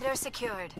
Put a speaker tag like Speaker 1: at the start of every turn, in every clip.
Speaker 1: Elevator secured.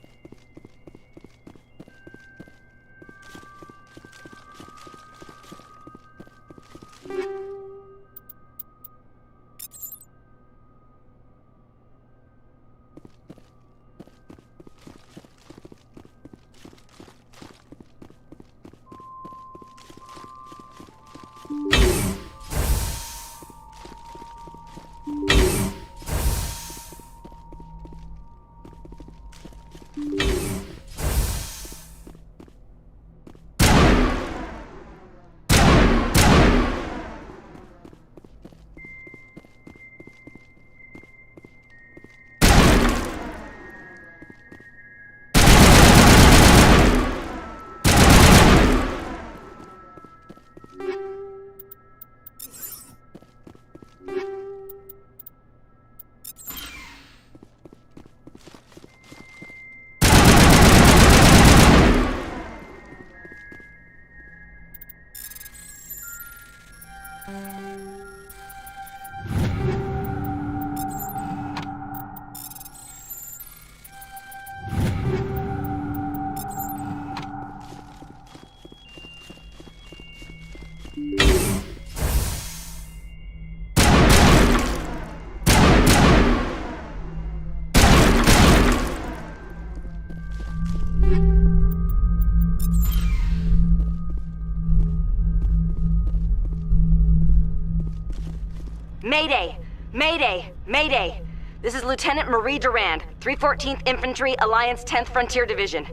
Speaker 2: Mayday! Mayday! Mayday! This is Lieutenant Marie Durand, 314th Infantry, Alliance 10th Frontier Division.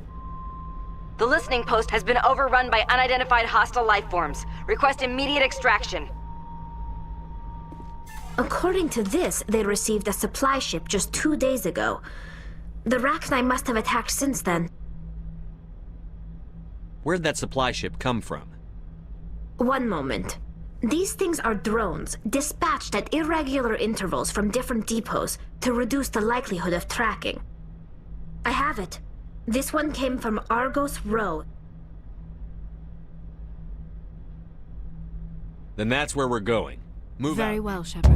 Speaker 2: The listening post has been overrun by unidentified hostile life forms. Request immediate extraction.
Speaker 3: According to this, they received a supply ship just 2 days ago. The Rachni must have attacked since then.
Speaker 4: Where'd that supply ship come from?
Speaker 3: One moment. These things are drones, dispatched at irregular intervals from different depots to reduce the likelihood of tracking. I have it. This one came from Argos Row.
Speaker 4: Then that's where we're going. Move out.
Speaker 5: Very well, Shepard.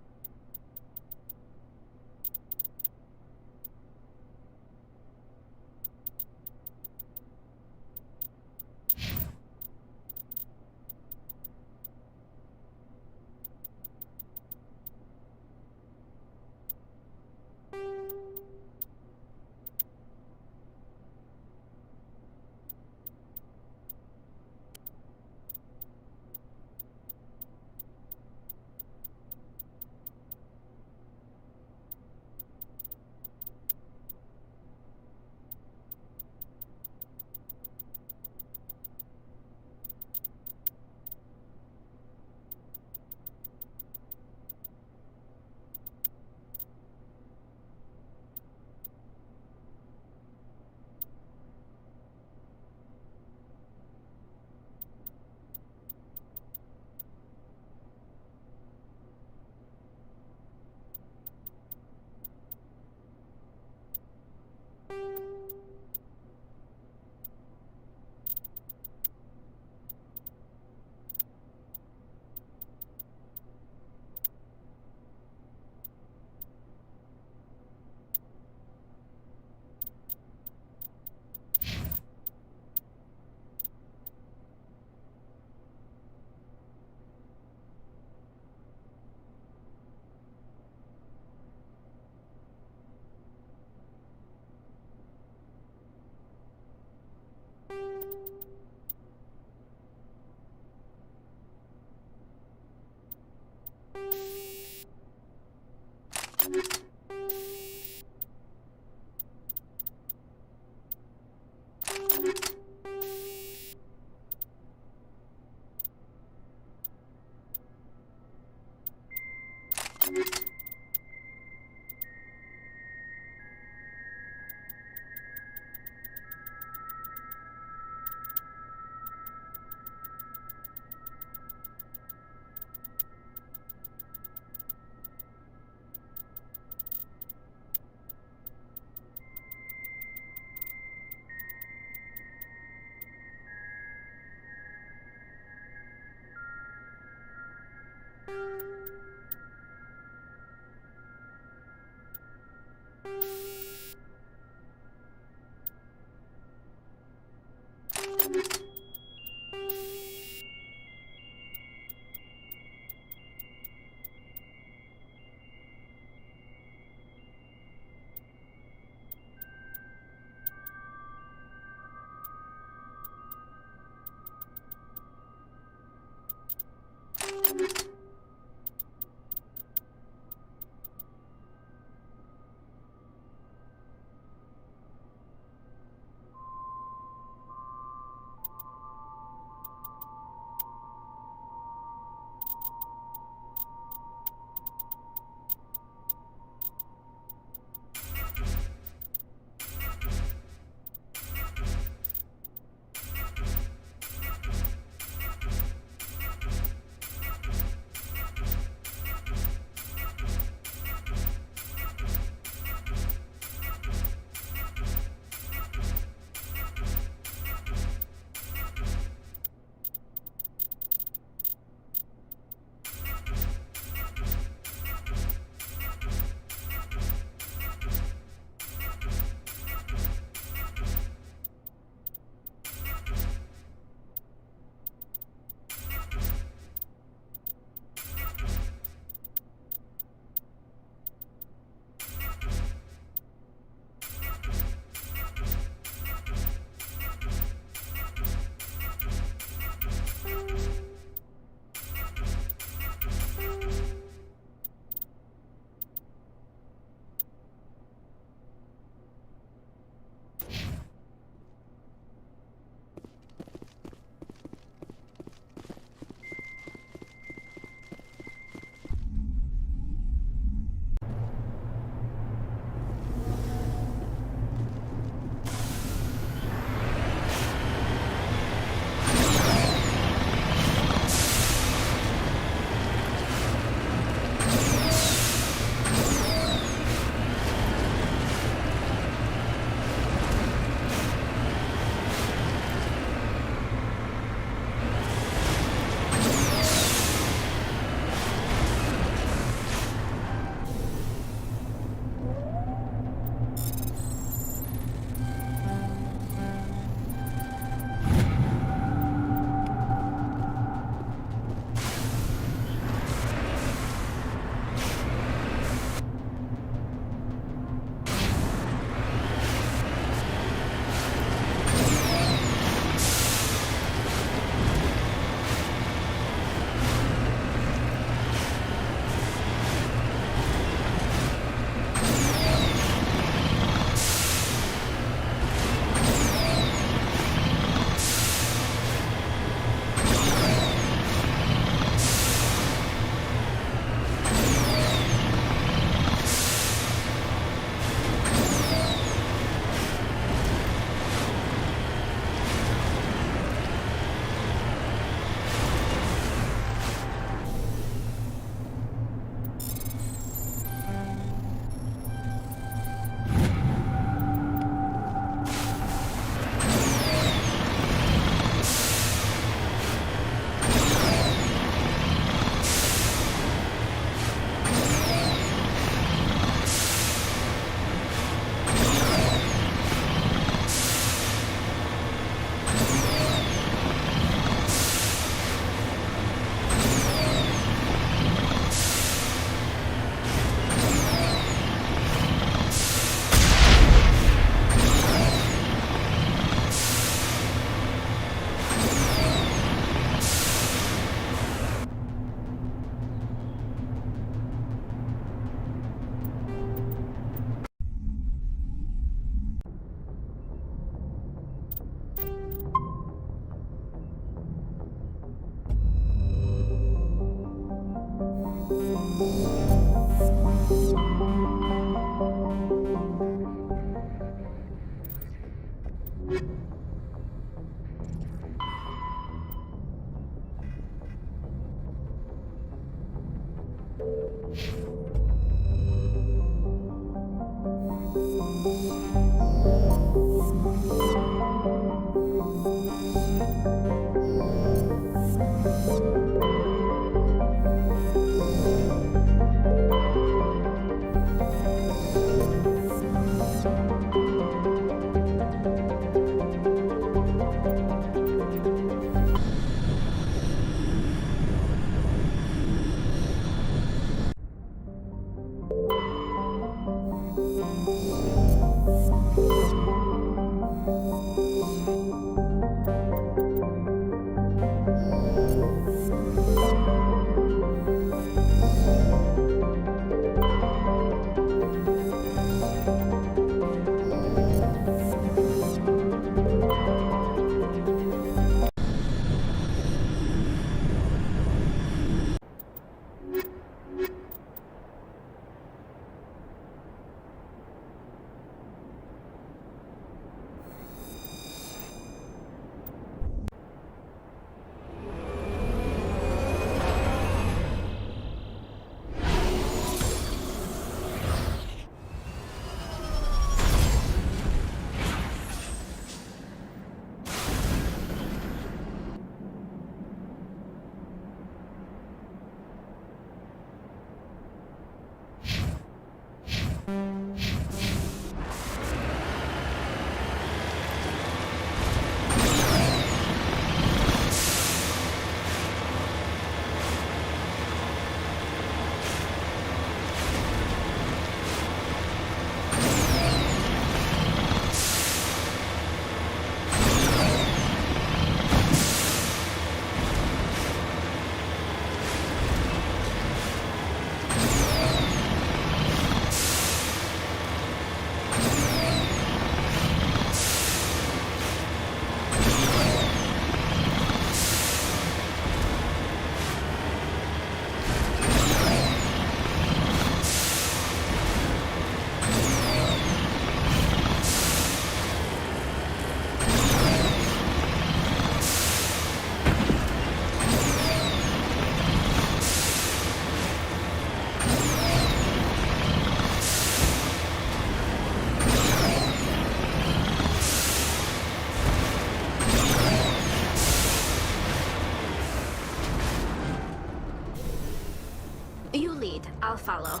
Speaker 3: You lead. I'll follow.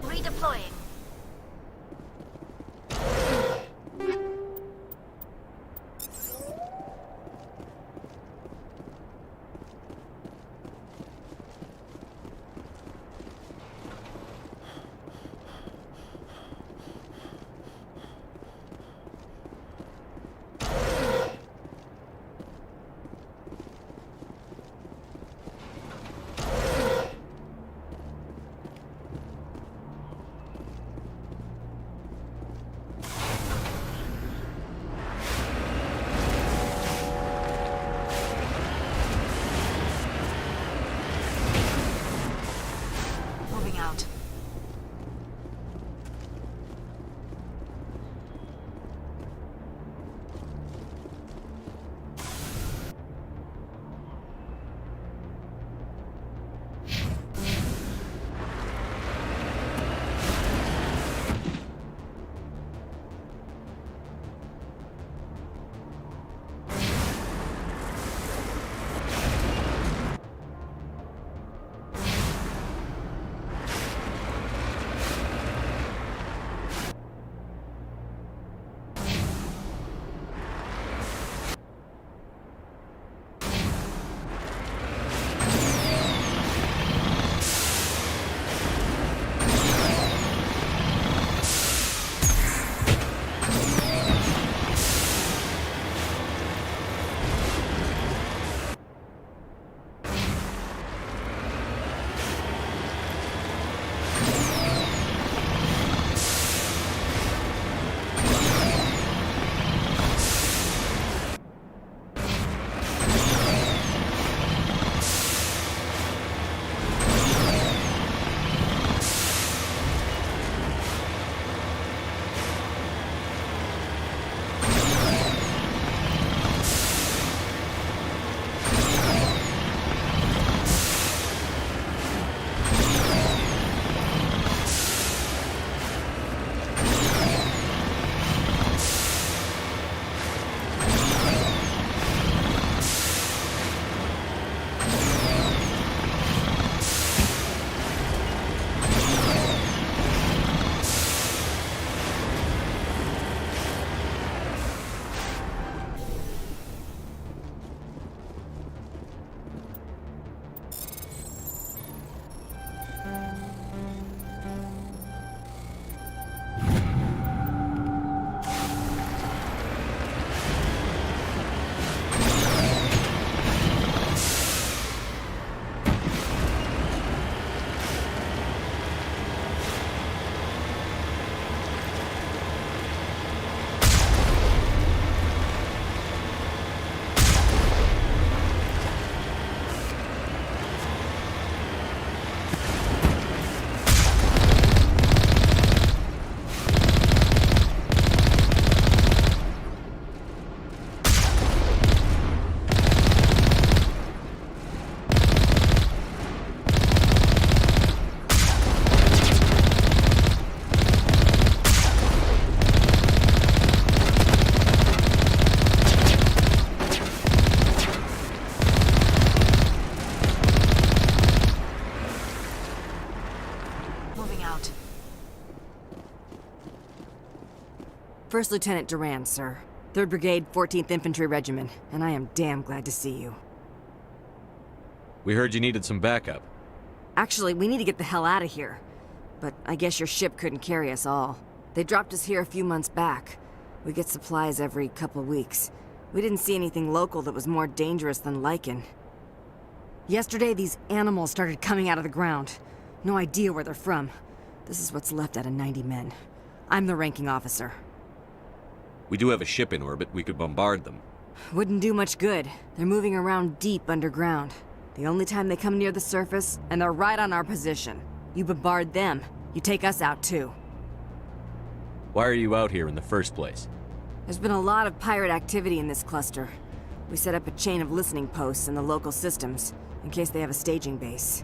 Speaker 3: Redeploying. Moving out.
Speaker 2: First Lieutenant Durand, sir. 3rd Brigade, 14th Infantry Regiment, and I am damn glad to see you.
Speaker 4: We heard you needed some backup.
Speaker 2: Actually, we need to get the hell out of here. But I guess your ship couldn't carry us all. They dropped us here a few months back. We get supplies every couple weeks. We didn't see anything local that was more dangerous than Lycan. Yesterday, these animals started coming out of the ground. No idea where they're from. This is what's left out of 90 men. I'm the ranking officer.
Speaker 4: We do have a ship in orbit. We could bombard them.
Speaker 2: Wouldn't do much good. They're moving around deep underground. The only time they come near the surface, and they're right on our position. You bombard them, you take us out too.
Speaker 4: Why are you out here in the first place?
Speaker 2: There's been a lot of pirate activity in this cluster. We set up a chain of listening posts in the local systems, in case they have a staging base.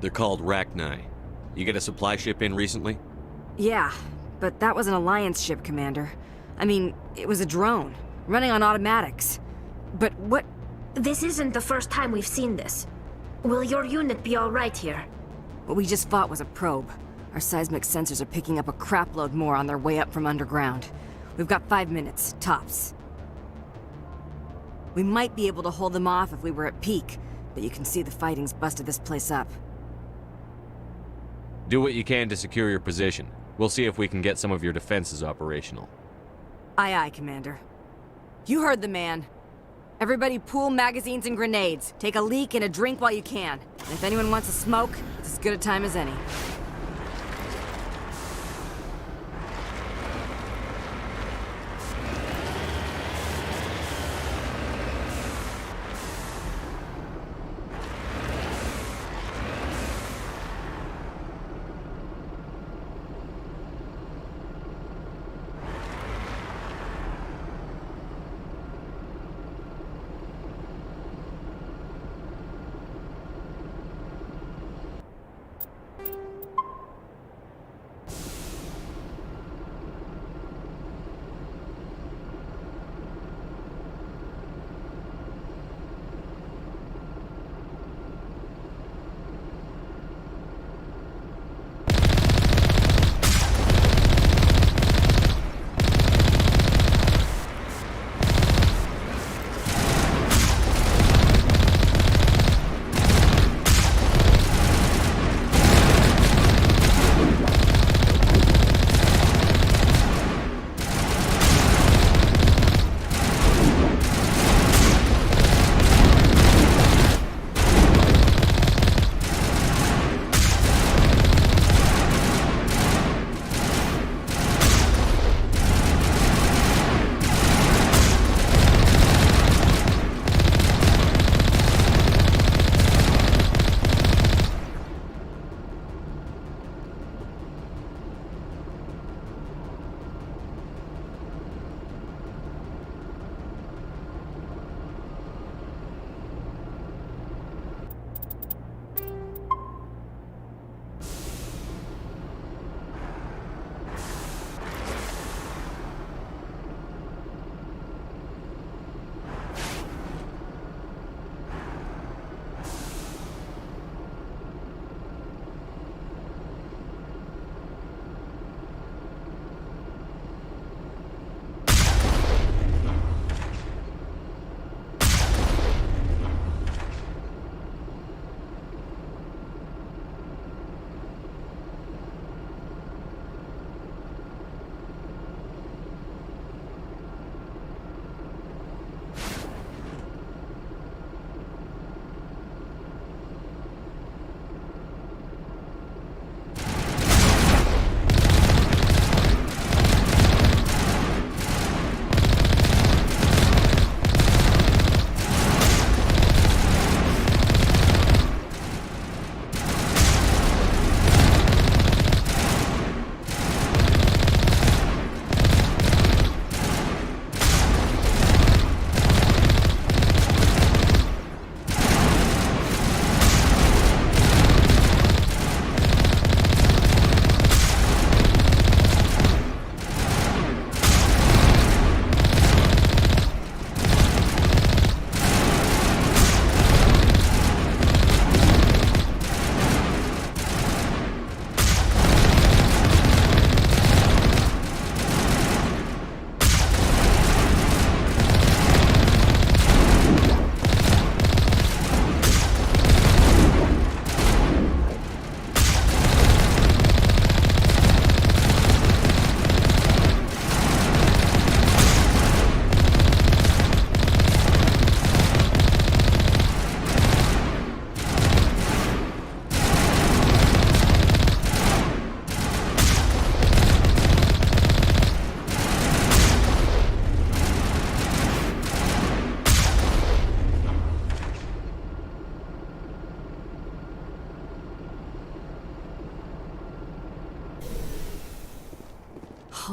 Speaker 4: They're called Rachni. You get a supply ship in recently?
Speaker 2: Yeah, but that was an Alliance ship, Commander. I mean, it was a drone, running on automatics. But what...
Speaker 3: This isn't the first time we've seen this. Will your unit be all right here?
Speaker 2: What we just fought was a probe. Our seismic sensors are picking up a crapload more on their way up from underground. We've got 5 minutes, tops. We might be able to hold them off if we were at peak, but you can see the fighting's busted this place up.
Speaker 4: Do what you can to secure your position. We'll see if we can get some of your defenses operational.
Speaker 2: Aye, aye, Commander. You heard the man. Everybody pool magazines and grenades. Take a leak and a drink while you can. And if anyone wants a smoke, it's as good a time as any.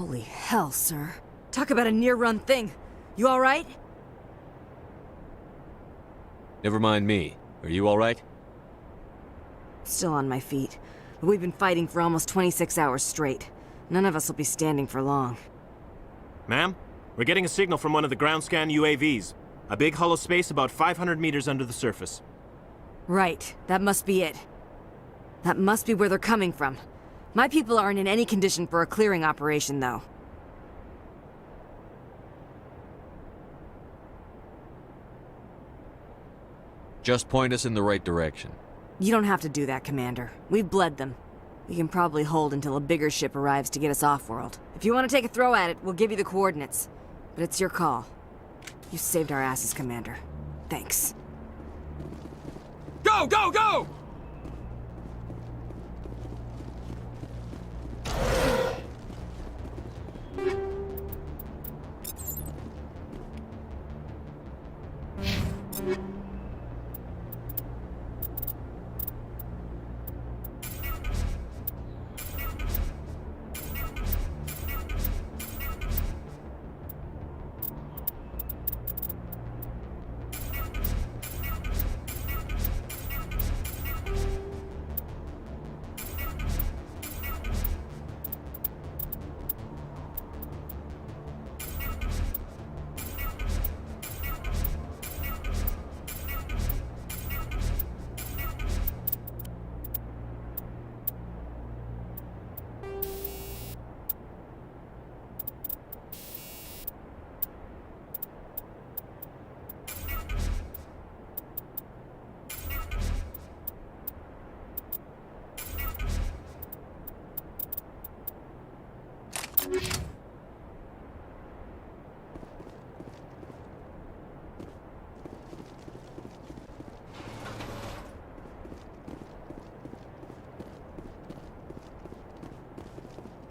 Speaker 2: Holy hell, sir. Talk about a near-run thing. You alright?
Speaker 4: Never mind me. Are you alright?
Speaker 2: Still on my feet. But we've been fighting for almost 26 hours straight. None of us will be standing for long.
Speaker 1: Ma'am, we're getting a signal from one of the ground scan UAVs. A big hollow space about 500 meters under the surface.
Speaker 2: Right. That must be it. That must be where they're coming from. My people aren't in any condition for a clearing operation, though.
Speaker 4: Just point us in the right direction.
Speaker 2: You don't have to do that, Commander. We've bled them. We can probably hold until a bigger ship arrives to get us off-world. If you want to take a throw at it, we'll give you the coordinates. But it's your call. You saved our asses, Commander. Thanks.
Speaker 1: Go, go, go!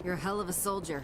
Speaker 2: You're a hell of a soldier.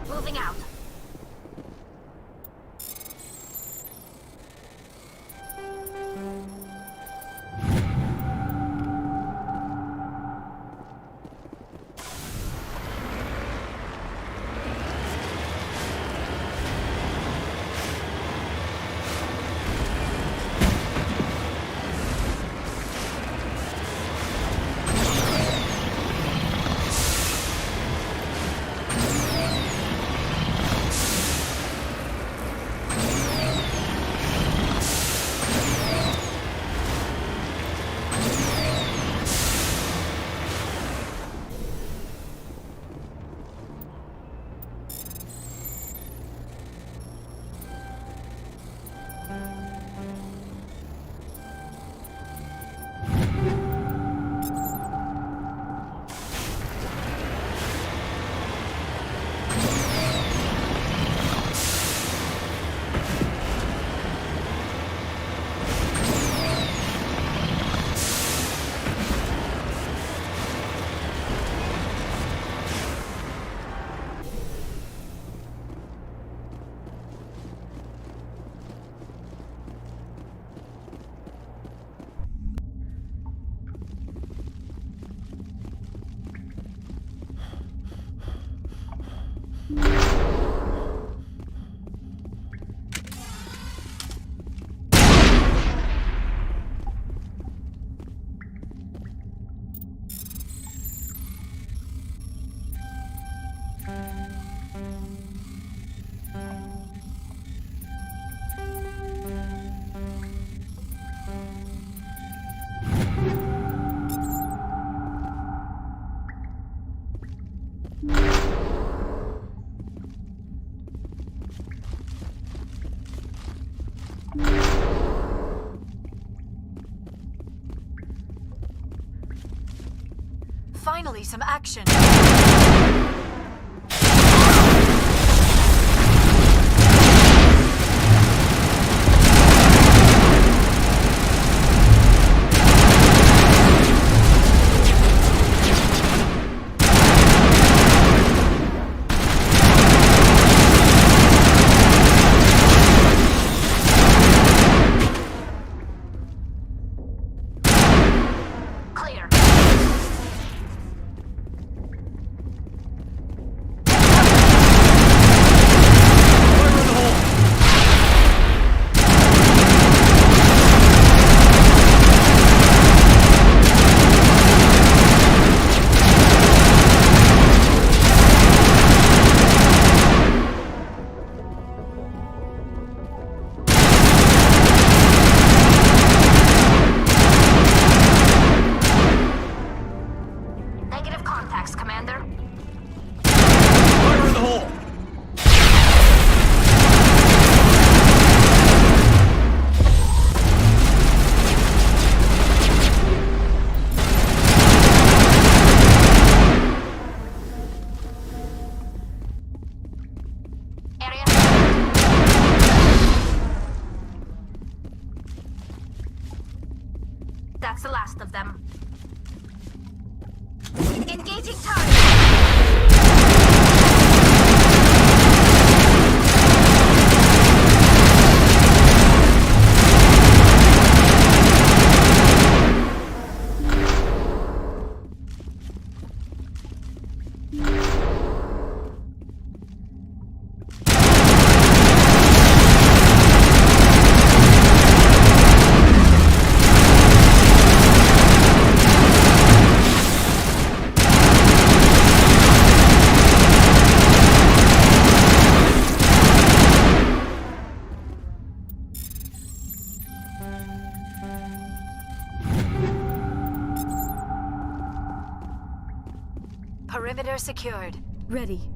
Speaker 3: Moving out.
Speaker 5: Finally, some action.
Speaker 3: Clear. Negative contacts, Commander.
Speaker 1: Fire in the hole!
Speaker 3: Area. That's the last of them. Engaging target!
Speaker 5: Perimeter secured. Ready.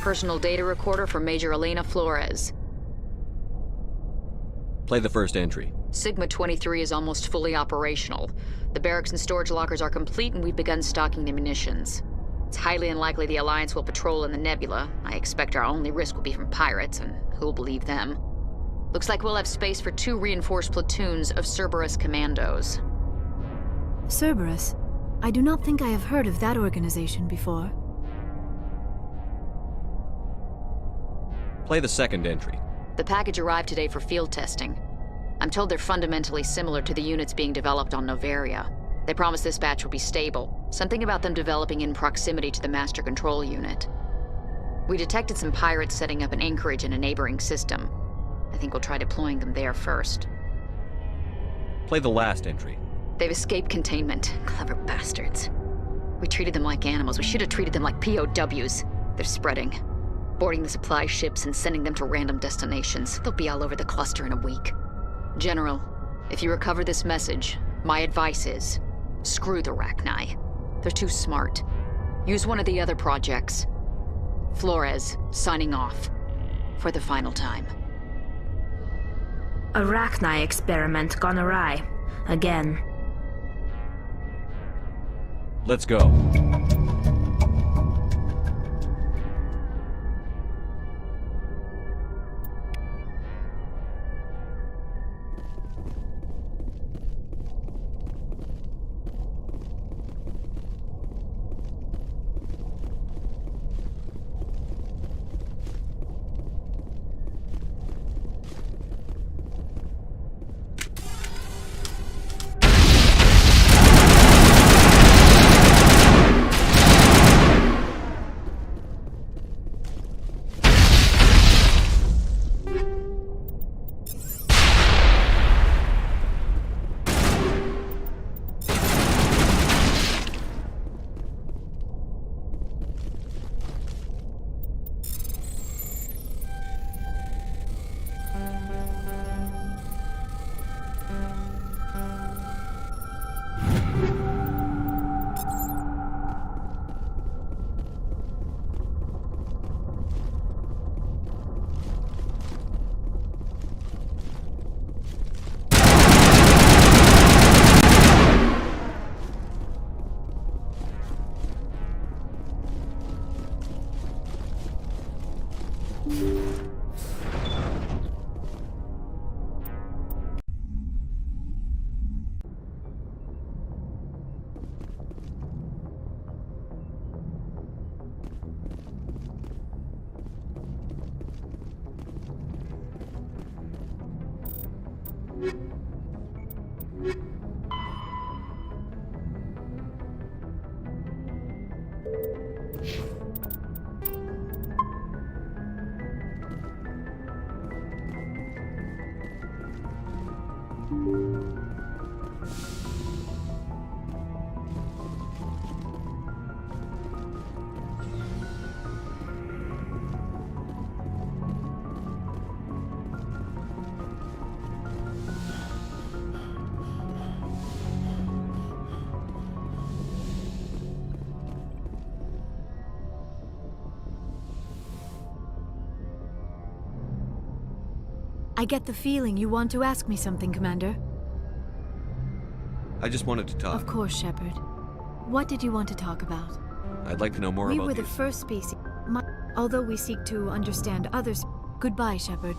Speaker 6: Personal data recorder for Major Elena Flores.
Speaker 4: Play the first entry.
Speaker 6: Sigma 23 is almost fully operational. The barracks and storage lockers are complete, and we've begun stocking the munitions. It's highly unlikely the Alliance will patrol in the nebula. I expect our only risk will be from pirates, and who'll believe them? Looks like we'll have space for 2 reinforced platoons of Cerberus commandos.
Speaker 5: Cerberus? I do not think I have heard of that organization before.
Speaker 4: Play the second entry.
Speaker 6: The package arrived today for field testing. I'm told they're fundamentally similar to the units being developed on Noveria. They promise this batch will be stable. Something about them developing in proximity to the master control unit. We detected some pirates setting up an anchorage in a neighboring system. I think we'll try deploying them there first.
Speaker 4: Play the last entry.
Speaker 6: They've escaped containment. Clever bastards. We treated them like animals. We should have treated them like POWs. They're spreading. Boarding the supply ships and sending them to random destinations. They'll be all over the cluster in a week. General, if you recover this message, my advice is, screw the Rachni. They're too smart. Use one of the other projects. Flores, signing off. For the final time.
Speaker 3: Arachni experiment gone awry. Again.
Speaker 4: Let's go.
Speaker 5: I get the feeling you want to ask me something, Commander.
Speaker 4: I just wanted to talk.
Speaker 5: Of course, Shepard. What did you want to talk about?
Speaker 4: I'd like to know more
Speaker 5: We
Speaker 4: about
Speaker 5: were the
Speaker 4: these-
Speaker 5: first species. Although we seek to understand others. Goodbye, Shepard.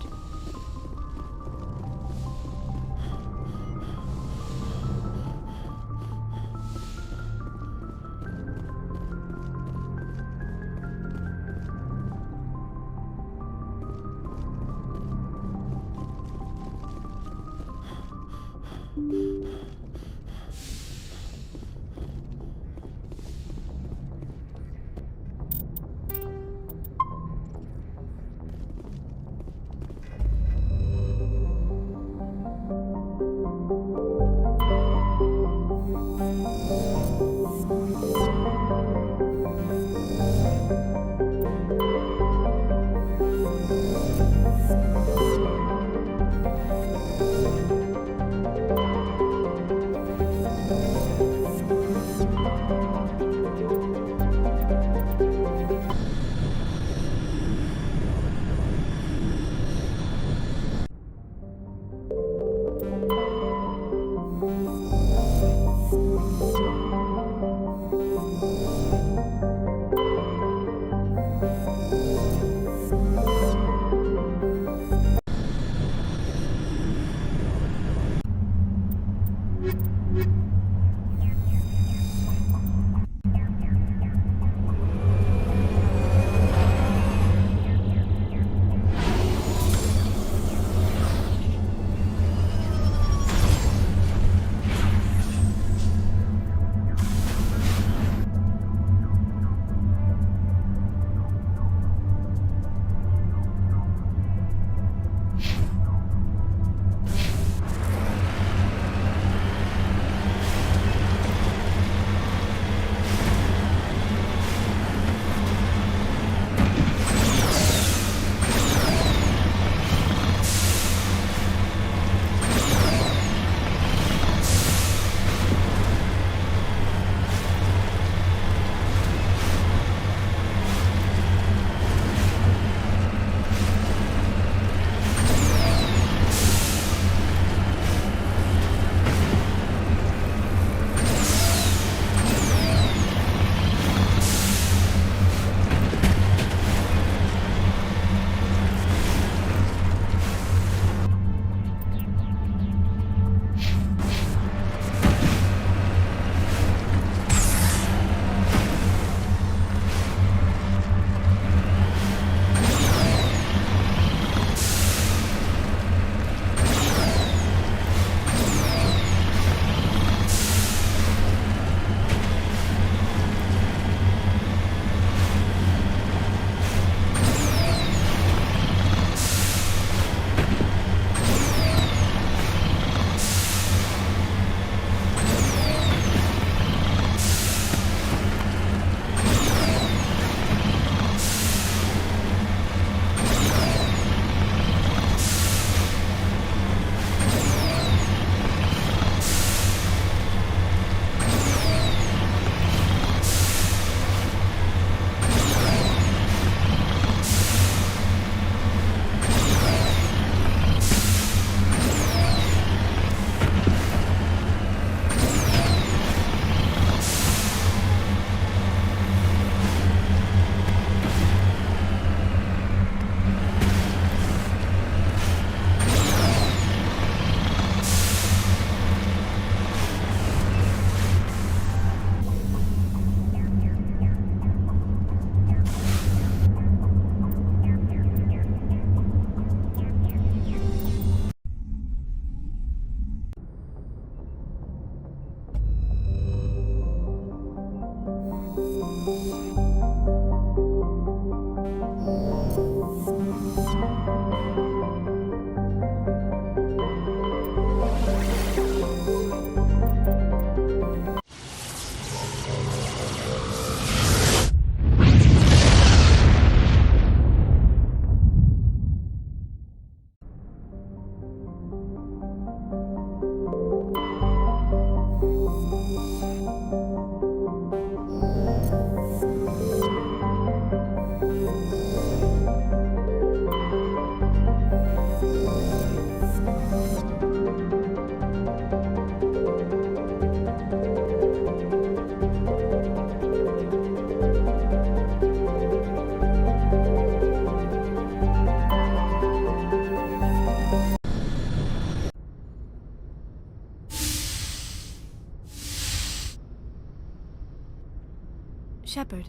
Speaker 5: Shepard,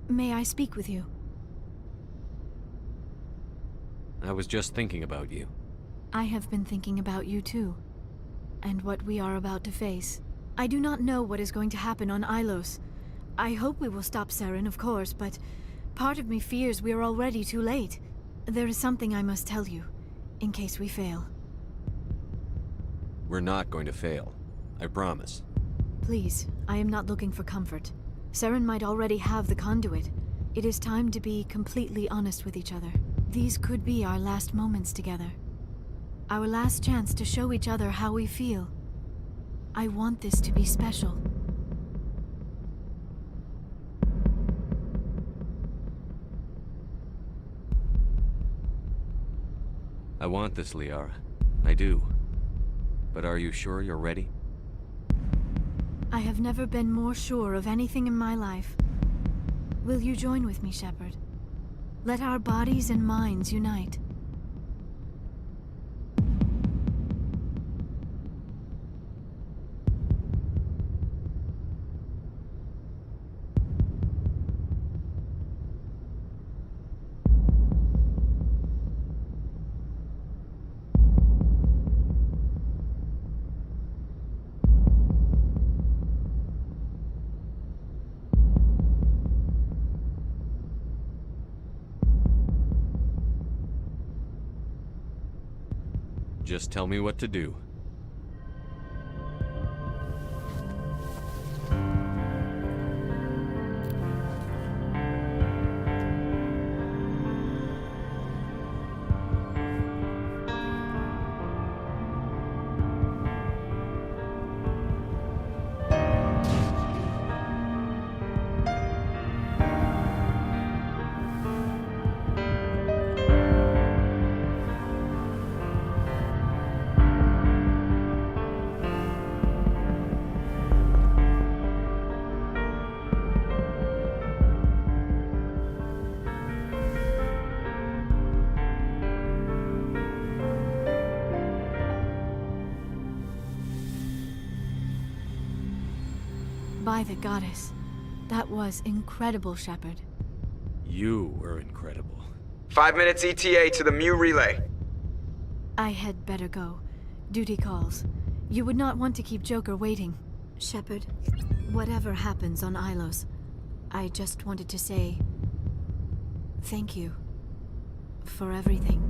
Speaker 5: may I speak with you?
Speaker 4: I was just thinking about you.
Speaker 5: I have been thinking about you too, and what we are about to face. I do not know what is going to happen on Ilos. I hope we will stop Saren, of course, but part of me fears we are already too late. There is something I must tell you, in case we fail.
Speaker 4: We're not going to fail. I promise.
Speaker 5: Please, I am not looking for comfort. Saren might already have the conduit. It is time to be completely honest with each other. These could be our last moments together. Our last chance to show each other how we feel. I want this to be special.
Speaker 4: I want this, Liara. I do. But are you sure you're ready?
Speaker 5: I have never been more sure of anything in my life. Will you join with me, Shepard? Let our bodies and minds unite.
Speaker 4: Just tell me what to do. By the goddess. That was incredible, Shepard. You were incredible.
Speaker 7: 5 minutes ETA to the Mu relay.
Speaker 5: I had better go. Duty calls. You would not want to keep Joker waiting. Shepard, whatever happens on Ilos, I just wanted to say thank you for everything.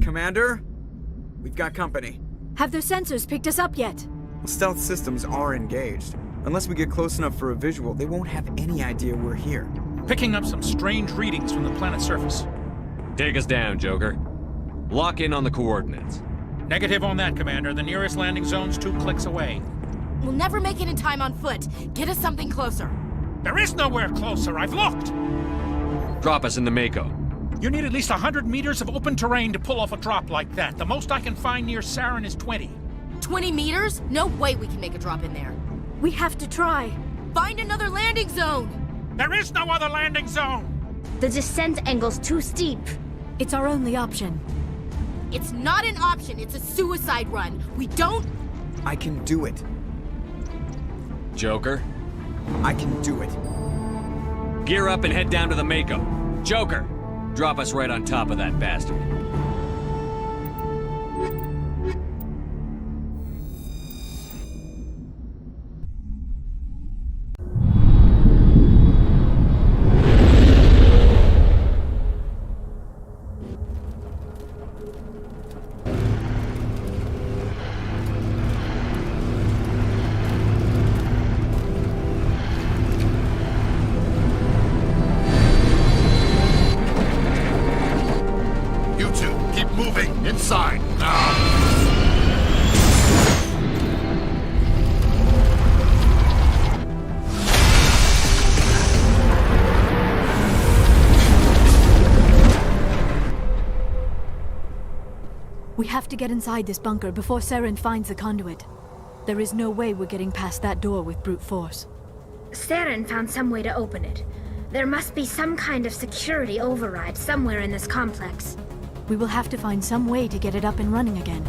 Speaker 7: Commander? We've got company.
Speaker 5: Have their sensors picked us up yet?
Speaker 7: Stealth systems are engaged. Unless we get close enough for a visual, they won't have any idea we're here.
Speaker 8: Picking up some strange readings from the planet's surface.
Speaker 4: Take us down, Joker. Lock in on the coordinates.
Speaker 8: Negative on that, Commander. The nearest landing zone's 2 clicks away.
Speaker 9: We'll never make it in time on foot. Get us something closer.
Speaker 8: There is nowhere closer. I've looked.
Speaker 4: Drop us in the Mako.
Speaker 8: You need at least 100 meters of open terrain to pull off a drop like that. The most I can find near Saren is 20.
Speaker 9: 20 meters? No way we can make a drop in there.
Speaker 5: We have to try.
Speaker 9: Find another landing zone!
Speaker 8: There is no other landing zone!
Speaker 3: The descent angle's too steep.
Speaker 5: It's our only option.
Speaker 9: It's not an option, it's a suicide run. We don't...
Speaker 7: I can do it.
Speaker 4: Joker,
Speaker 7: I can do it.
Speaker 4: gear up and head down to the Mako. Joker, drop us right on top of that bastard.
Speaker 10: Inside, now!
Speaker 5: We have to get inside this bunker before Saren finds the conduit. There is no way we're getting past that door with brute force.
Speaker 3: Saren found some way to open it. There must be some kind of security override somewhere in this complex.
Speaker 5: We will have to find some way to get it up and running again.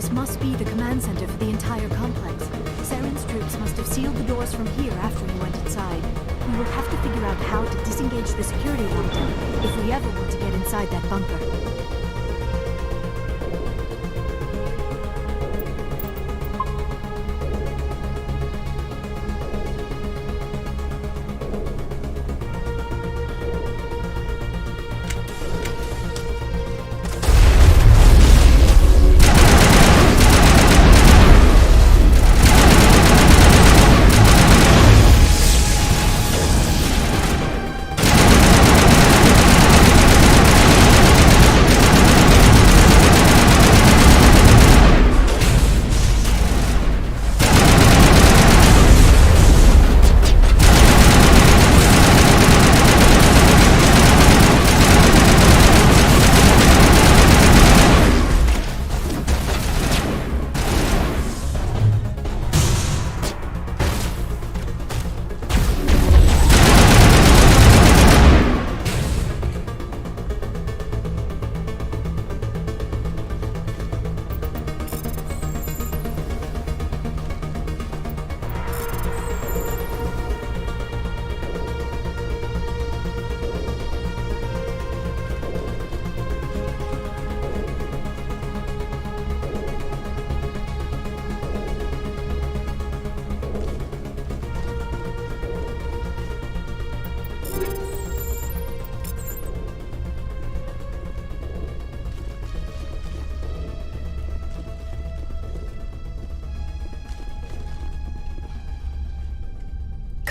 Speaker 5: This must be the command center for the entire complex. Saren's troops must have sealed the doors from here after he went inside. We will have to figure out how to disengage the security lockdown if we ever want to get inside that bunker.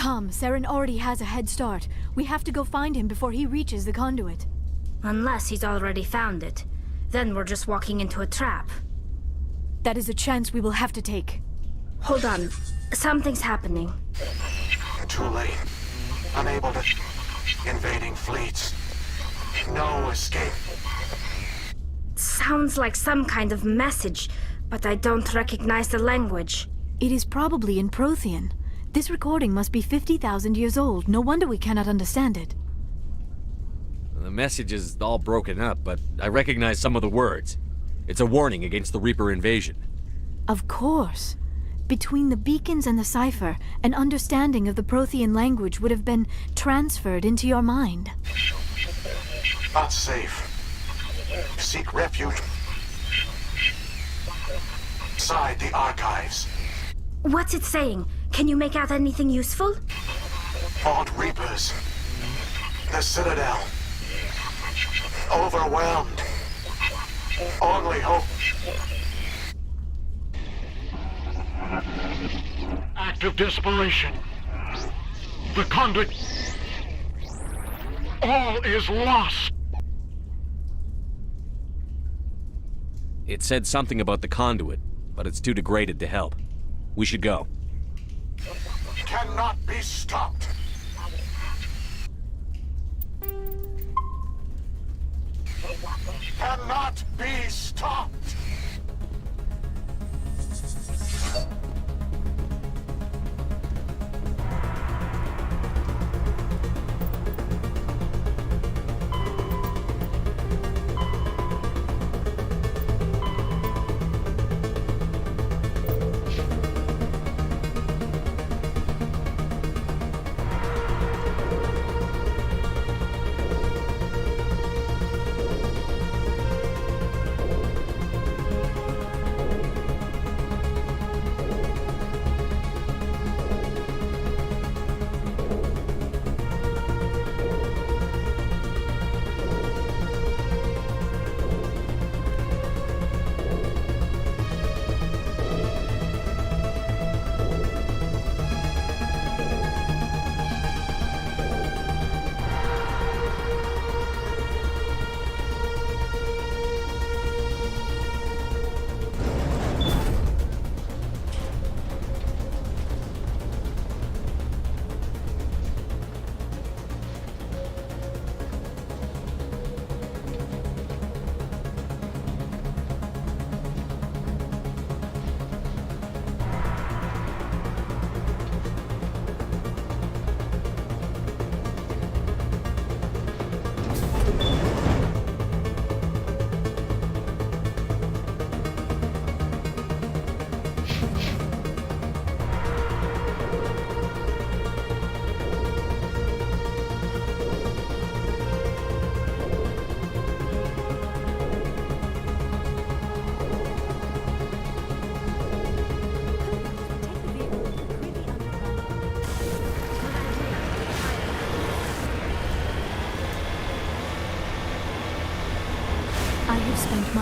Speaker 5: Come, Saren already has a head start. We have to go find him before he reaches the conduit.
Speaker 3: Unless he's already found it. Then we're just walking into a trap.
Speaker 5: That is a chance we will have to take.
Speaker 3: Hold on. Something's happening.
Speaker 10: Too late. Unable to... Invading fleets. No escape.
Speaker 3: Sounds like some kind of message, but I don't recognize the language.
Speaker 5: It is probably in Prothean. This recording must be 50,000 years old. No wonder we cannot understand it.
Speaker 11: The message is all broken up, but I recognize some of the words. It's a warning against the Reaper invasion.
Speaker 5: Of course. Between the beacons and the cipher, an understanding of the Prothean language would have been transferred into your mind.
Speaker 10: Not safe. Seek refuge inside the archives.
Speaker 3: What's it saying? Can you make out anything useful?
Speaker 10: Fought Reapers. The Citadel. Overwhelmed. Only hope. Act of desperation. The conduit. All is lost.
Speaker 11: It said something about the conduit, but it's too degraded to help. We should go.
Speaker 10: Cannot be stopped. Cannot be stopped.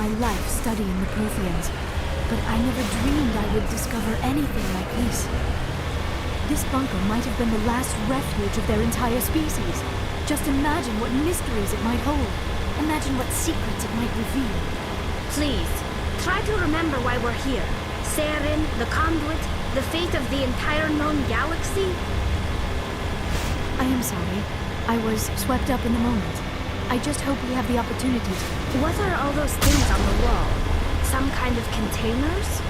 Speaker 5: my life studying the Protheans, but I never dreamed I would discover anything like this. This bunker might have been the last refuge of their entire species. Just imagine what mysteries it might hold. Imagine what secrets it might reveal.
Speaker 3: Please, try to remember why we're here. Saren, the Conduit, the fate of the entire known galaxy.
Speaker 5: I am sorry. I was swept up in the moment. I just hope we have the opportunity to.
Speaker 3: What are all those things on the wall? Some kind of containers?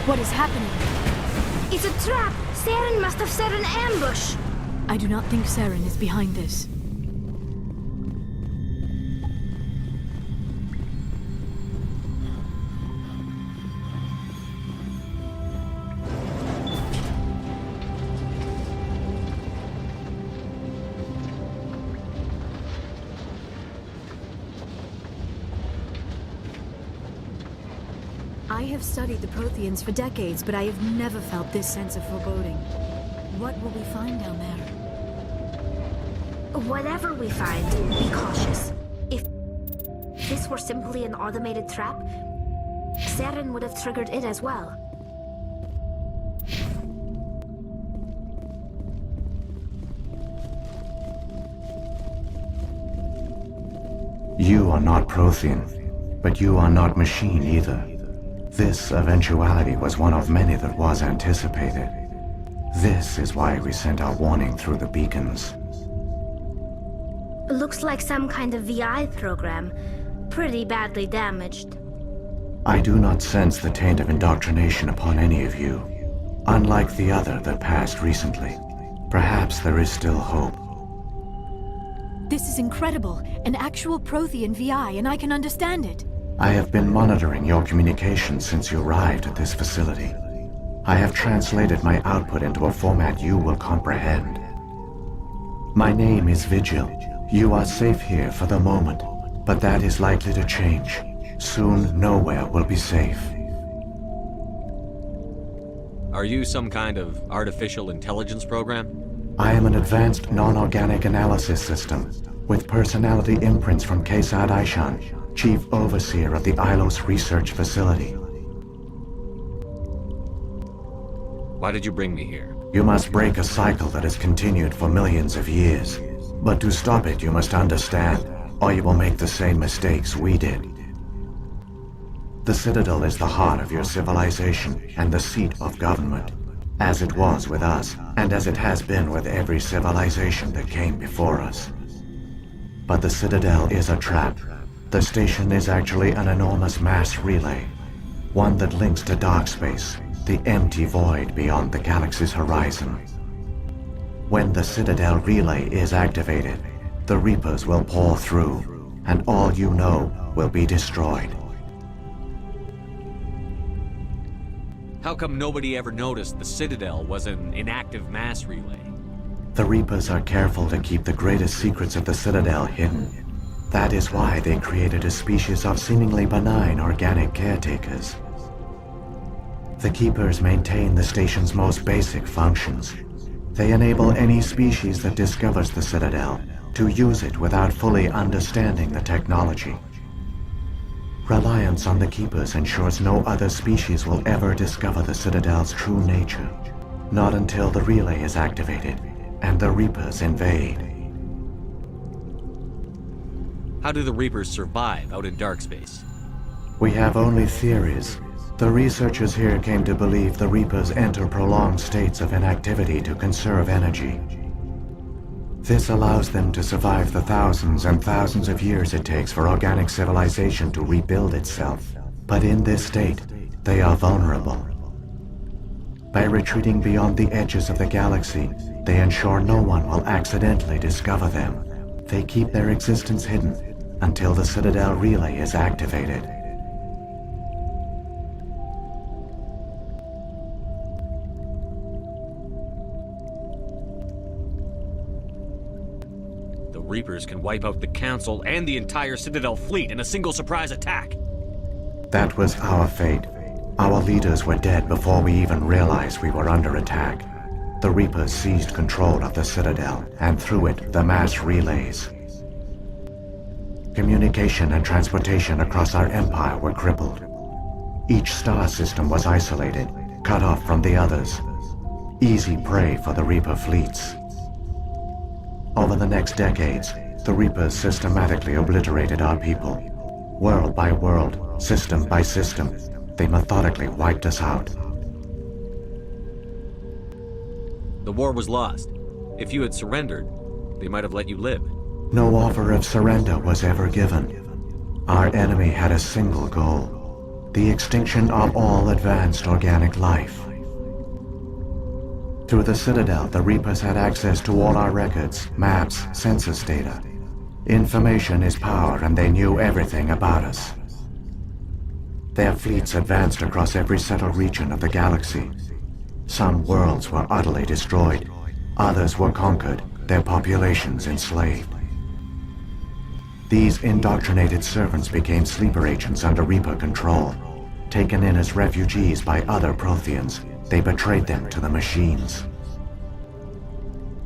Speaker 5: What is happening?
Speaker 3: It's a trap! Saren must have set an ambush!
Speaker 5: I do not think Saren is behind this. I have studied the Protheans for decades, but I have never felt this sense of foreboding. What will we find down there?
Speaker 3: Whatever we find, be cautious. If this were simply an automated trap, Saren would have triggered it as well.
Speaker 12: You are not Prothean, but you are not machine either. This eventuality was one of many that was anticipated. This is why we sent our warning through the beacons.
Speaker 3: Looks like some kind of VI program. Pretty badly damaged.
Speaker 12: I do not sense the taint of indoctrination upon any of you, unlike the other that passed recently. Perhaps there is still hope.
Speaker 5: This is incredible. An actual Prothean VI, and I can understand it.
Speaker 12: I have been monitoring your communications since you arrived at this facility. I have translated my output into a format you will comprehend. My name is Vigil. You are safe here for the moment, but that is likely to change. Soon, nowhere will be safe.
Speaker 11: Are you some kind of artificial intelligence program?
Speaker 12: I am an advanced non-organic analysis system, with personality imprints from Kesad Aishan, Chief Overseer of the Ilos Research Facility.
Speaker 11: Why did you bring me here?
Speaker 12: You must break a cycle that has continued for millions of years. But to stop it, you must understand, or you will make the same mistakes we did. The Citadel is the heart of your civilization and the seat of government, as it was with us, and as it has been with every civilization that came before us. But the Citadel is a trap. The station is actually an enormous mass relay, one that links to dark space, the empty void beyond the galaxy's horizon. When the Citadel relay is activated, the Reapers will pour through, and all you know will be destroyed.
Speaker 11: How come nobody ever noticed the Citadel was an inactive mass relay?
Speaker 12: The Reapers are careful to keep the greatest secrets of the Citadel hidden. That is why they created a species of seemingly benign organic caretakers. The Keepers maintain the station's most basic functions. They enable any species that discovers the Citadel to use it without fully understanding the technology. Reliance on the Keepers ensures no other species will ever discover the Citadel's true nature, not until the relay is activated and the Reapers invade.
Speaker 11: How do the Reapers survive out in dark space?
Speaker 12: We have only theories. The researchers here came to believe the Reapers enter prolonged states of inactivity to conserve energy. This allows them to survive the thousands and thousands of years it takes for organic civilization to rebuild itself. But in this state, they are vulnerable. By retreating beyond the edges of the galaxy, they ensure no one will accidentally discover them. They keep their existence hidden until the Citadel relay is activated.
Speaker 11: The Reapers can wipe out the Council and the entire Citadel fleet in a single surprise attack.
Speaker 12: That was our fate. Our leaders were dead before we even realized we were under attack. The Reapers seized control of the Citadel, and through it, the mass relays. Communication and transportation across our empire were crippled. Each star system was isolated, cut off from the others. Easy prey for the Reaper fleets. Over the next decades, the Reapers systematically obliterated our people. World by world, system by system, they methodically wiped us out.
Speaker 11: The war was lost. If you had surrendered, they might have let you live.
Speaker 12: No offer of surrender was ever given. Our enemy had a single goal: the extinction of all advanced organic life. Through the Citadel, the Reapers had access to all our records, maps, census data. Information is power, and they knew everything about us. Their fleets advanced across every settled region of the galaxy. Some worlds were utterly destroyed. Others were conquered, their populations enslaved. These indoctrinated servants became sleeper agents under Reaper control. Taken in as refugees by other Protheans, they betrayed them to the machines.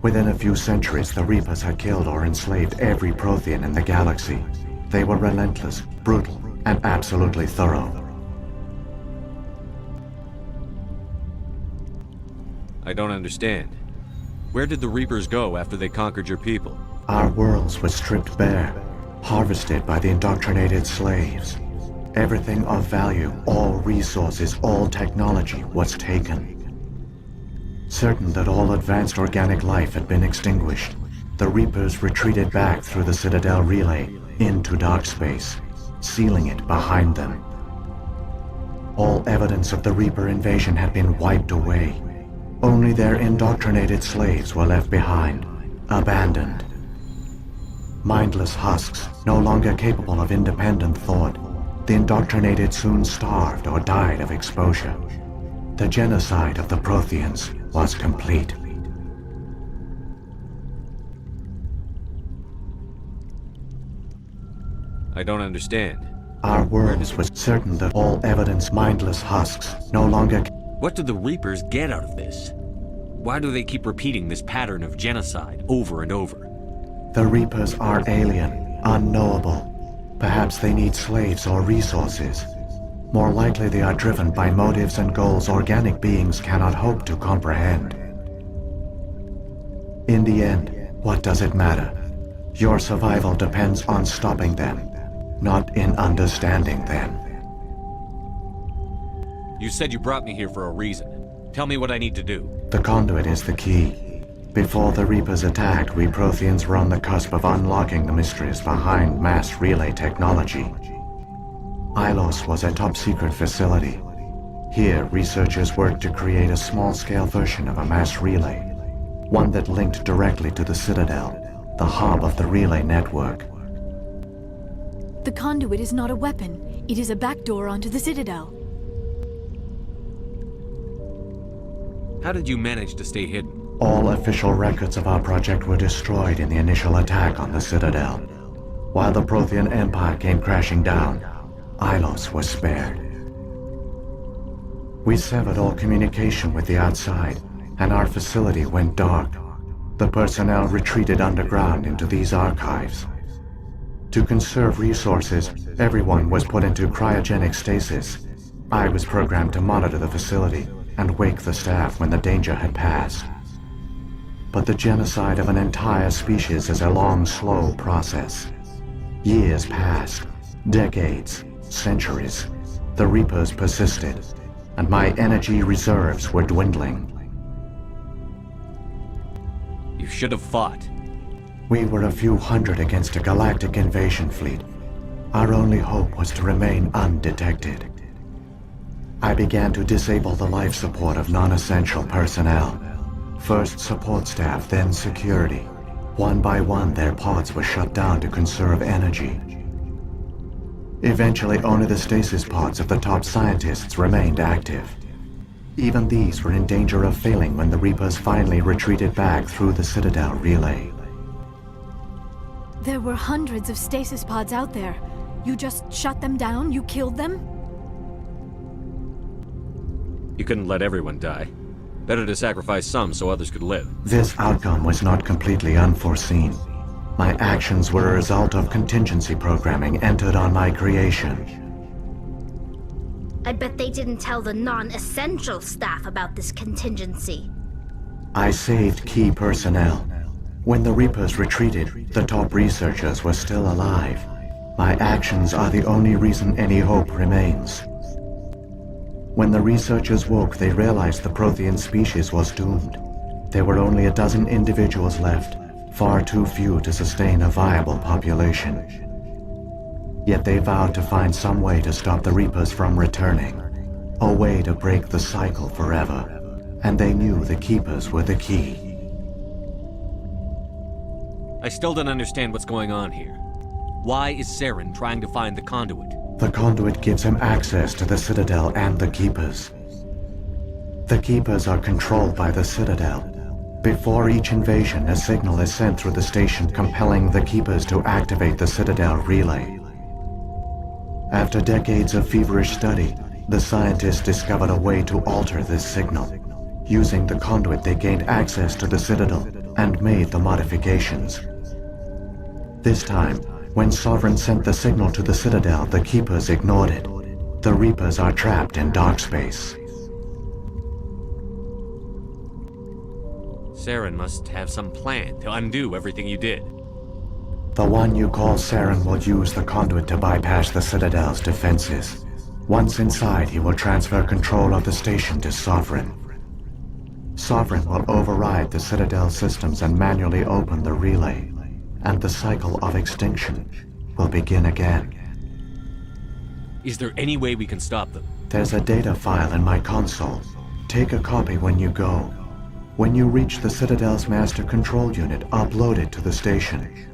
Speaker 12: Within a few centuries, the Reapers had killed or enslaved every Prothean in the galaxy. They were relentless, brutal, and absolutely thorough.
Speaker 11: I don't understand. Where did the Reapers go after they conquered your people?
Speaker 12: Our worlds were stripped bare, harvested by the indoctrinated slaves. Everything of value, all resources, all technology was taken. Certain that all advanced organic life had been extinguished, the Reapers retreated back through the Citadel relay into dark space, sealing it behind them. All evidence of the Reaper invasion had been wiped away. Only their indoctrinated slaves were left behind, abandoned. Mindless husks, no longer capable of independent thought, the indoctrinated soon starved or died of exposure. The genocide of the Protheans was complete.
Speaker 11: I don't understand.
Speaker 12: Our worlds was certain that all evidence mindless husks no longer...
Speaker 11: What do the Reapers get out of this? Why do they keep repeating this pattern of genocide over and over?
Speaker 12: The Reapers are alien, unknowable. Perhaps they need slaves or resources. More likely they are driven by motives and goals organic beings cannot hope to comprehend. In the end, what does it matter? Your survival depends on stopping them, not in understanding them.
Speaker 11: You said you brought me here for a reason. Tell me what I need to do.
Speaker 12: The conduit is the key. Before the Reapers attacked, we Protheans were on the cusp of unlocking the mysteries behind mass relay technology. Ilos was a top-secret facility. Here, researchers worked to create a small-scale version of a mass relay, one that linked directly to the Citadel, the hub of the relay network.
Speaker 5: The conduit is not a weapon. It is a backdoor onto the Citadel.
Speaker 11: How did you manage to stay hidden?
Speaker 12: All official records of our project were destroyed in the initial attack on the Citadel. While the Prothean Empire came crashing down, Ilos was spared. We severed all communication with the outside, and our facility went dark. The personnel retreated underground into these archives. To conserve resources, everyone was put into cryogenic stasis. I was programmed to monitor the facility and wake the staff when the danger had passed. But the genocide of an entire species is a long, slow process. Years passed, decades, centuries. The Reapers persisted, and my energy reserves were dwindling.
Speaker 11: You should have fought.
Speaker 12: We were a few hundred against a galactic invasion fleet. Our only hope was to remain undetected. I began to disable the life support of non-essential personnel. First support staff, then security. One by one, their pods were shut down to conserve energy. Eventually, only the stasis pods of the top scientists remained active. Even these were in danger of failing when the Reapers finally retreated back through the Citadel relay.
Speaker 5: There were hundreds of stasis pods out there. You just shut them down? You killed them?
Speaker 11: You couldn't let everyone die. Better to sacrifice some so others could live.
Speaker 12: This outcome was not completely unforeseen. My actions were a result of contingency programming entered on my creation.
Speaker 3: I bet they didn't tell the non-essential staff about this contingency.
Speaker 12: I saved key personnel. When the Reapers retreated, the top researchers were still alive. My actions are the only reason any hope remains. When the researchers woke, they realized the Prothean species was doomed. There were only a dozen individuals left, far too few to sustain a viable population. Yet they vowed to find some way to stop the Reapers from returning, a way to break the cycle forever, and they knew the Keepers were the key.
Speaker 11: I still don't understand what's going on here. Why is Saren trying to find the conduit?
Speaker 12: The conduit gives him access to the Citadel and the Keepers. The Keepers are controlled by the Citadel. Before each invasion, a signal is sent through the station compelling the Keepers to activate the Citadel relay. After decades of feverish study, the scientists discovered a way to alter this signal. Using the conduit, they gained access to the Citadel and made the modifications. This time, when Sovereign sent the signal to the Citadel, the Keepers ignored it. The Reapers are trapped in dark space.
Speaker 11: Saren must have some plan to undo everything you did.
Speaker 12: The one you call Saren will use the conduit to bypass the Citadel's defenses. Once inside, he will transfer control of the station to Sovereign. Sovereign will override the Citadel systems and manually open the relay, and the cycle of extinction will begin again.
Speaker 11: Is there any way we can stop them?
Speaker 12: There's a data file in my console. Take a copy when you go. When you reach the Citadel's master control unit, upload it to the station.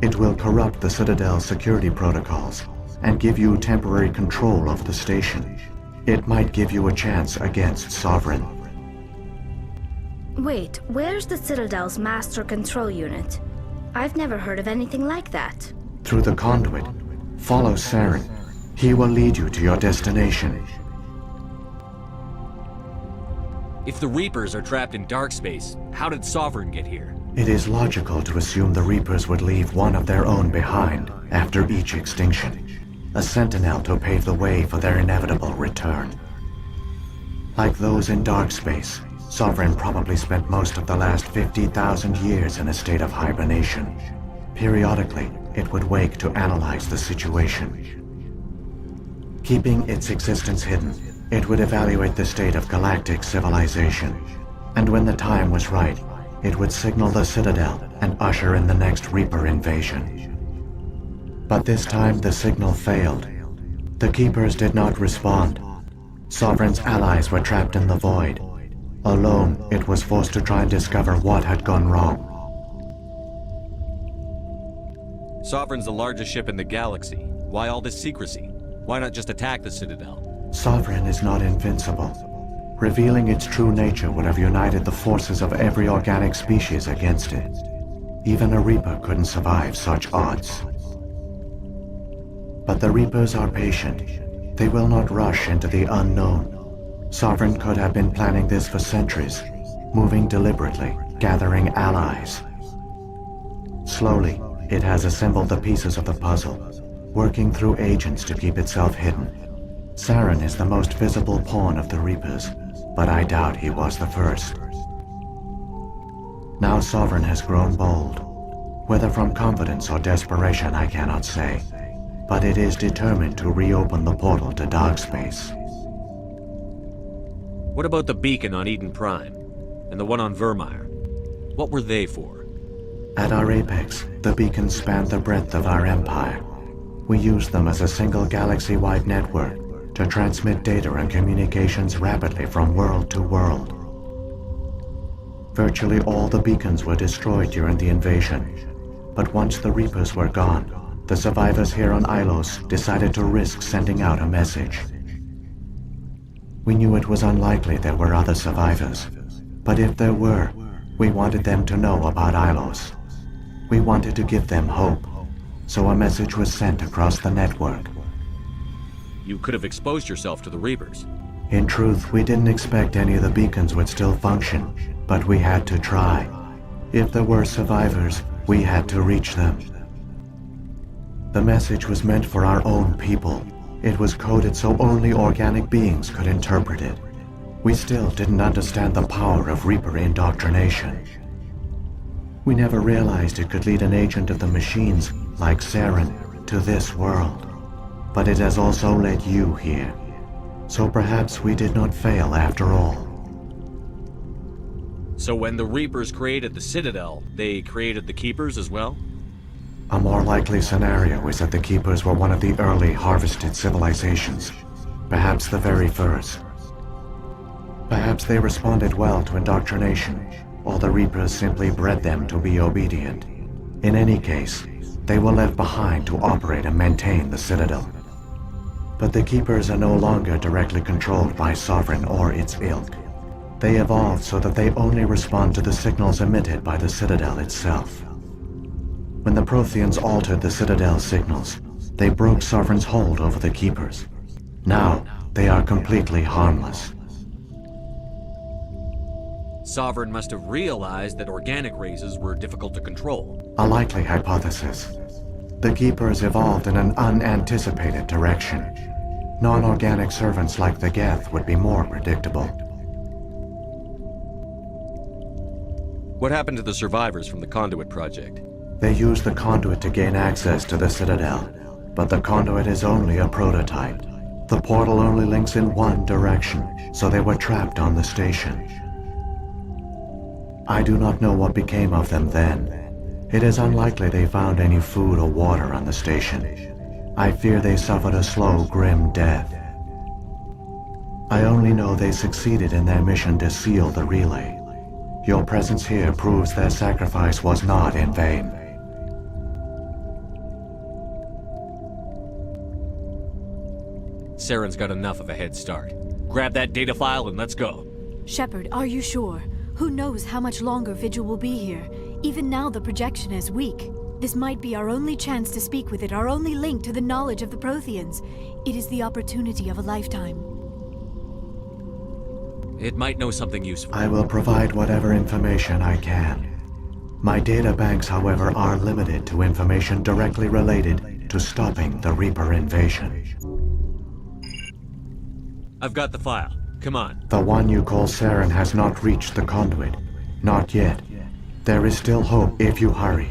Speaker 12: It will corrupt the Citadel's security protocols and give you temporary control of the station. It might give you a chance against Sovereign.
Speaker 3: Wait, where's the Citadel's master control unit? I've never heard of anything like that.
Speaker 12: Through the conduit, follow Saren. He will lead you to your destination.
Speaker 11: If the Reapers are trapped in dark space, how did Sovereign get here?
Speaker 12: It is logical to assume the Reapers would leave one of their own behind after each extinction. A sentinel to pave the way for their inevitable return. Like those in dark space, Sovereign probably spent most of the last 50,000 years in a state of hibernation. Periodically, it would wake to analyze the situation. Keeping its existence hidden, it would evaluate the state of galactic civilization. And when the time was right, it would signal the Citadel and usher in the next Reaper invasion. But this time the signal failed. The Keepers did not respond. Sovereign's allies were trapped in the void. Alone, it was forced to try and discover what had gone wrong.
Speaker 11: Sovereign's the largest ship in the galaxy. Why all this secrecy? Why not just attack the Citadel?
Speaker 12: Sovereign is not invincible. Revealing its true nature would have united the forces of every organic species against it. Even a Reaper couldn't survive such odds. But the Reapers are patient. They will not rush into the unknown. Sovereign could have been planning this for centuries, moving deliberately, gathering allies. Slowly, it has assembled the pieces of the puzzle, working through agents to keep itself hidden. Saren is the most visible pawn of the Reapers, but I doubt he was the first. Now Sovereign has grown bold. Whether from confidence or desperation, I cannot say, but it is determined to reopen the portal to dark space.
Speaker 11: What about the beacon on Eden Prime? And the one on Vermeer? What were they for?
Speaker 12: At our apex, the beacons spanned the breadth of our empire. We used them as a single galaxy-wide network, to transmit data and communications rapidly from world to world. Virtually all the beacons were destroyed during the invasion, but once the Reapers were gone, the survivors here on Ilos decided to risk sending out a message. We knew it was unlikely there were other survivors, but if there were, we wanted them to know about Ilos. We wanted to give them hope, so a message was sent across the network.
Speaker 11: You could have exposed yourself to the Reapers.
Speaker 12: In truth, we didn't expect any of the beacons would still function, but we had to try. If there were survivors, we had to reach them. The message was meant for our own people. It was coded so only organic beings could interpret it. We still didn't understand the power of Reaper indoctrination. We never realized it could lead an agent of the machines, like Saren, to this world. But it has also led you here. So perhaps we did not fail after all.
Speaker 11: So when the Reapers created the Citadel, they created the Keepers as well?
Speaker 12: A more likely scenario is that the Keepers were one of the early harvested civilizations. Perhaps the very first. Perhaps they responded well to indoctrination, or the Reapers simply bred them to be obedient. In any case, they were left behind to operate and maintain the Citadel. But the Keepers are no longer directly controlled by Sovereign or its ilk. They evolved so that they only respond to the signals emitted by the Citadel itself. When the Protheans altered the Citadel's signals, they broke Sovereign's hold over the Keepers. Now, they are completely harmless.
Speaker 11: Sovereign must have realized that organic races were difficult to control.
Speaker 12: A likely hypothesis. The Keepers evolved in an unanticipated direction. Non-organic servants like the Geth would be more predictable.
Speaker 11: What happened to the survivors from the Conduit project?
Speaker 12: They used the Conduit to gain access to the Citadel, but the Conduit is only a prototype. The portal only links in one direction, so they were trapped on the station. I do not know what became of them then. It is unlikely they found any food or water on the station. I fear they suffered a slow, grim death. I only know they succeeded in their mission to seal the relay. Your presence here proves their sacrifice was not in vain.
Speaker 11: Saren's got enough of a head start. Grab that data file and let's go.
Speaker 5: Shepard, are you sure? Who knows how much longer Vigil will be here? Even now the projection is weak. This might be our only chance to speak with it, our only link to the knowledge of the Protheans. It is the opportunity of a lifetime.
Speaker 11: It might know something useful.
Speaker 12: I will provide whatever information I can. My data banks, however, are limited to information directly related to stopping the Reaper invasion.
Speaker 11: I've got the file. Come on.
Speaker 12: The one you call Saren has not reached the Conduit. Not yet. There is still hope if you hurry.